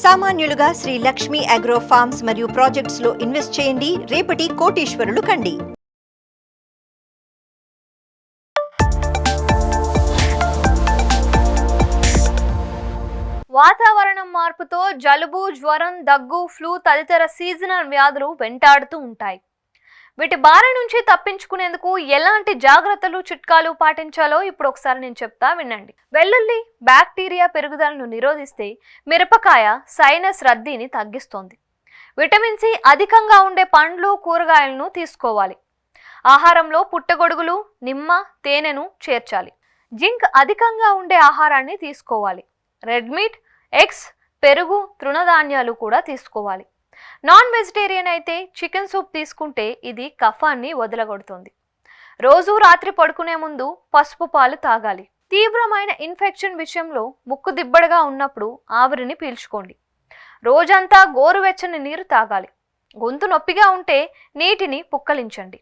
సామాన్యులుగా Shri Lakshmi agro forms మరియు projects లో invest చేయండి, రేపటి కోటీశ్వరులు కండి. వాతావరణం మార్పుతో జలుబు, జ్వరం, దగ్గు, ఫ్లూ తదితర సీజనల్ వ్యాధులు వెంటాడుతూ ఉంటాయి. వీటి బారి నుంచి తప్పించుకునేందుకు ఎలాంటి జాగ్రత్తలు, చిట్కాలు పాటించాలో ఇప్పుడు ఒకసారి నేను చెప్తా వినండి. వెల్లుల్లి బ్యాక్టీరియా పెరుగుదలను నిరోధిస్తే మిరపకాయ సైనస్ రద్దీని తగ్గిస్తుంది. విటమిన్ సి అధికంగా ఉండే పండ్లు, కూరగాయలను తీసుకోవాలి. ఆహారంలో పుట్టగొడుగులు, నిమ్మ, తేనెను చేర్చాలి. జింక్ అధికంగా ఉండే ఆహారాన్ని తీసుకోవాలి. రెడ్ మీట్, ఎగ్స్, పెరుగు, తృణధాన్యాలు కూడా తీసుకోవాలి. నాన్ వెజిటేరియన్ అయితే చికెన్ సూప్ తీసుకుంటే ఇది కఫాన్ని వదలగొడుతుంది. రోజు రాత్రి పడుకునే ముందు పసుపు పాలు తాగాలి. తీవ్రమైన ఇన్ఫెక్షన్ విషయంలో ముక్కు దిబ్బడగా ఉన్నప్పుడు ఆవిరిని పీల్చుకోండి. రోజంతా గోరువెచ్చని నీరు తాగాలి. గొంతు నొప్పిగా ఉంటే నీటిని పుక్కలించండి.